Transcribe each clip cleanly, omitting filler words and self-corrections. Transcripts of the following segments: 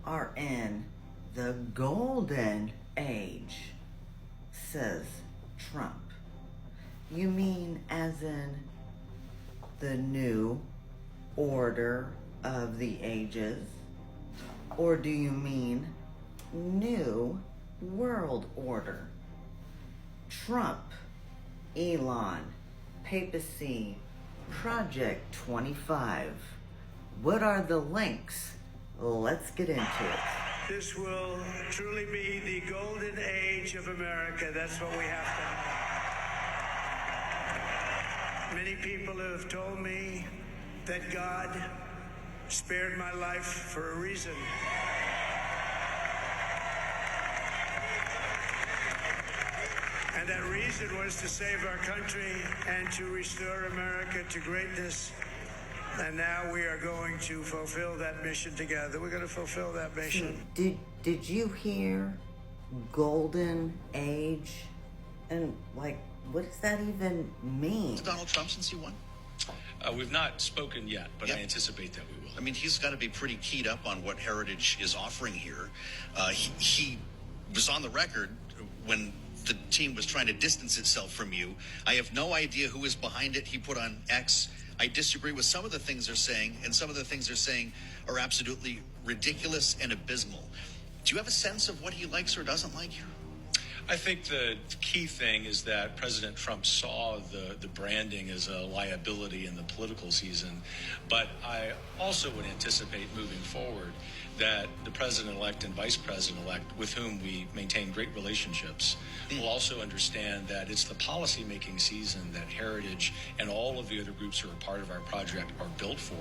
are in the golden age, says Trump. You mean as in the new order of the ages? Or do you mean new world order? Trump, Elon, papacy, Project 25. What are the links? Let's get into it. This will truly be the golden age of America. That's what we have to have. Many people have told me that God spared my life for a reason. And that reason was to save our country and to restore America to greatness. And now we are going to fulfill that mission together. We're going to fulfill that mission. Did you hear golden age? And like, what does that even mean? Donald Trump since he won? We've not spoken yet, but I anticipate that we will. I mean, he's got to be pretty keyed up on what Heritage is offering here. He was on the record when the team was trying to distance itself from you. I have no idea who is behind it. He put on X. I disagree with some of the things they're saying, and some of the things they're saying are absolutely ridiculous and abysmal. Do you have a sense of what he likes or doesn't like here? I think the key thing is that President Trump saw the branding as a liability in the political season. But I also would anticipate moving forward that the president-elect and vice president-elect, with whom we maintain great relationships, will also understand that it's the policy-making season that Heritage and all of the other groups who are part of our project are built for.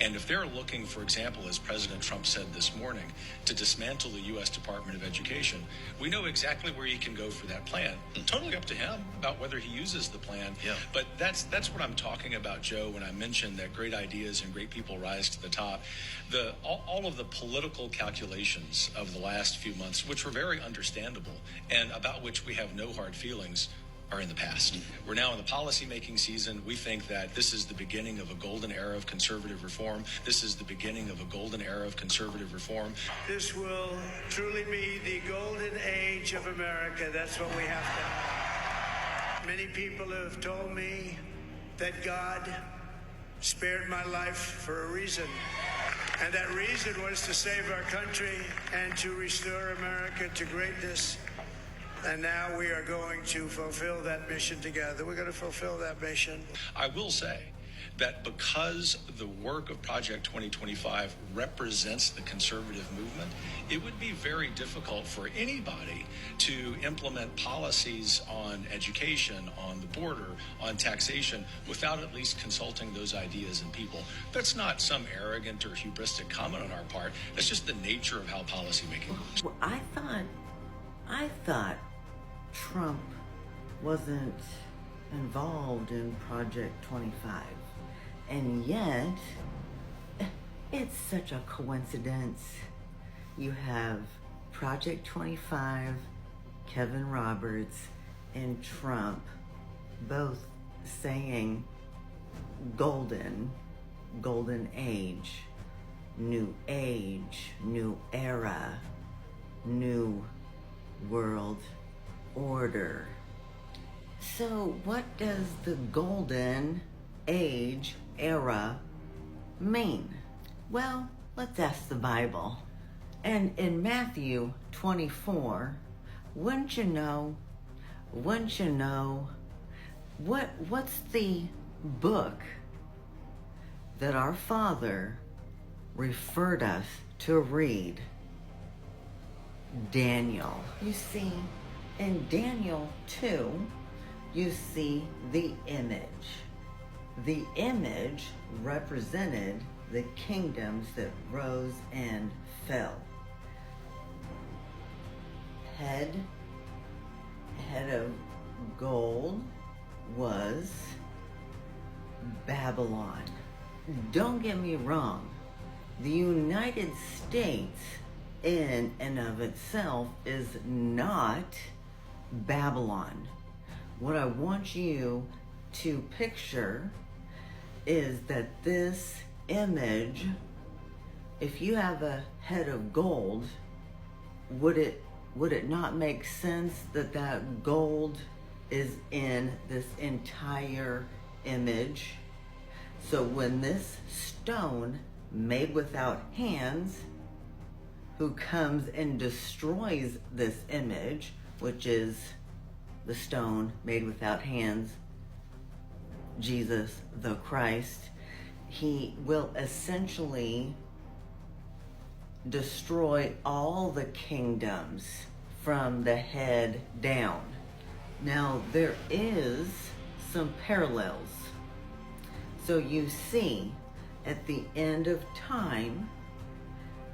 And if they're looking, for example, as President Trump said this morning, to dismantle the U.S. Department of Education, we know exactly where he can go for that plan. Totally up to him about whether he uses the plan. Yeah. But that's what I'm talking about, Joe, when I mentioned that great ideas and great people rise to the top. All of the political calculations of the last few months, which were very understandable and about which we have no hard feelings, are in the past. We're now in the policy-making season. We think that this is the beginning of a golden era of conservative reform. This is the beginning of a golden era of conservative reform. This will truly be the golden age of America. That's what we have to have. Many people have told me that God spared my life for a reason. And that reason was to save our country and to restore America to greatness. And now we are going to fulfill that mission together. We're going to fulfill that mission. I will say that because the work of Project 2025 represents the conservative movement, it would be very difficult for anybody to implement policies on education, on the border, on taxation, without at least consulting those ideas and people. That's not some arrogant or hubristic comment on our part. That's just the nature of how policymaking works. Well, I thought Trump wasn't involved in Project 25. And yet, it's such a coincidence. You have Project 25, Kevin Roberts, and Trump both saying golden age, new era, new world order. So what does the golden age era mean? Well, let's ask the Bible. And in Matthew 24, wouldn't you know, what's the book that our Father referred us to read? Daniel. You see, in Daniel 2, you see the image. The image represented the kingdoms that rose and fell. Head of gold was Babylon. Don't get me wrong. The United States in and of itself is not Babylon. What I want you to picture is that this image if you have a head of gold, would it not make sense that that gold is in this entire image? So when this stone made without hands, who comes and destroys this image, which is the stone made without hands, Jesus the Christ, he will essentially destroy all the kingdoms from the head down. Now, there is some parallels. So you see at the end of time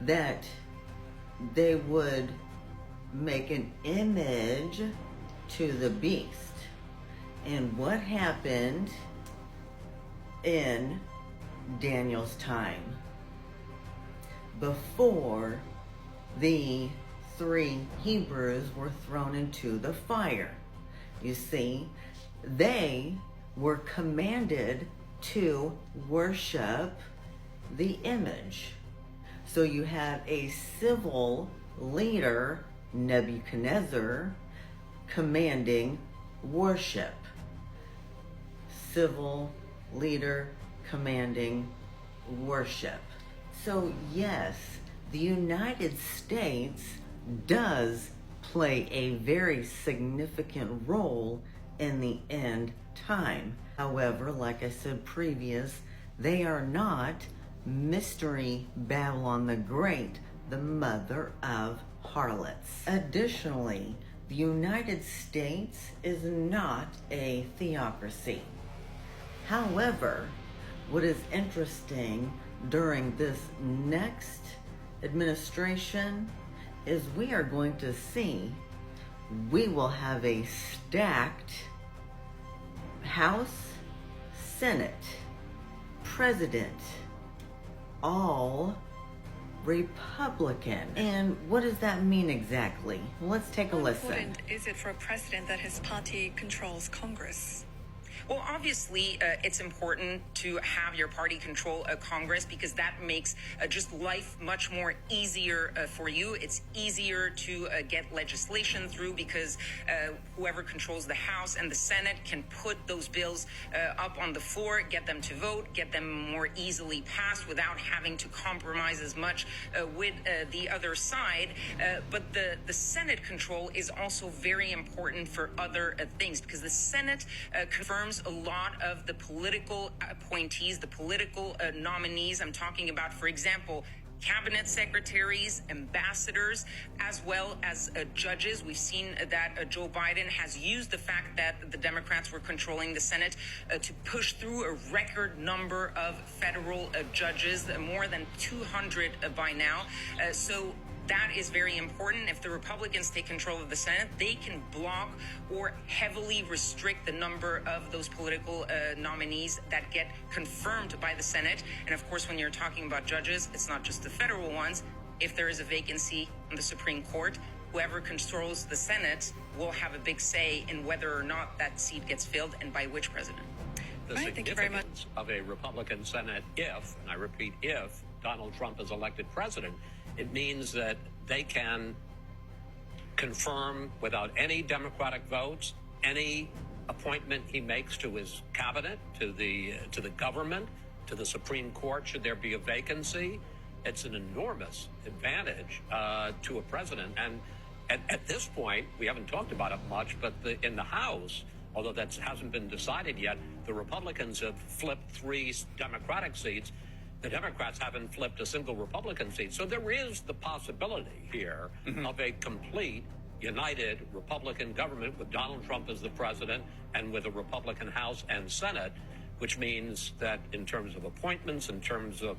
that they would make an image to the beast. And what happened in Daniel's time? Before the 3 Hebrews were thrown into the fire, you see, they were commanded to worship the image. So you have a civil leader, Nebuchadnezzar, commanding worship. Civil leader commanding worship. So yes, the United States does play a very significant role in the end time. However, like I said previous, they are not Mystery Babylon the Great, the mother of harlots. Additionally, the United States is not a theocracy. However, what is interesting during this next administration is we are going to see, we will have a stacked House, Senate, President, all Republican. And what does that mean exactly? Let's take a listen. How important is it for a president that his party controls Congress? Well, obviously, it's important to have your party control Congress because that makes just life much more easier for you. It's easier to get legislation through because whoever controls the House and the Senate can put those bills up on the floor, get them to vote, get them more easily passed without having to compromise as much with the other side. But the Senate control is also very important for other things because the Senate confirms a lot of the political appointees, the political nominees. I'm talking about, for example, cabinet secretaries, ambassadors, as well as judges. We've seen that Joe Biden has used the fact that the Democrats were controlling the Senate to push through a record number of federal judges, more than 200 by now. So that is very important. If the Republicans take control of the Senate, they can block or heavily restrict the number of those political nominees that get confirmed by the Senate. And of course, when you're talking about judges, it's not just the federal ones. If there is a vacancy on the Supreme Court, whoever controls the Senate will have a big say in whether or not that seat gets filled and by which president. The significance of a Republican Senate if, and I repeat, if Donald Trump is elected president, it means that they can confirm without any Democratic votes any appointment he makes to his cabinet, to the government, to the Supreme Court, should there be a vacancy. It's an enormous advantage to a president. And at this point, we haven't talked about it much, but in the House, although that hasn't been decided yet, the Republicans have flipped 3 Democratic seats. The Democrats haven't flipped a single Republican seat. So there is the possibility here of a complete united Republican government with Donald Trump as the president and with a Republican House and Senate, which means that in terms of appointments, in terms of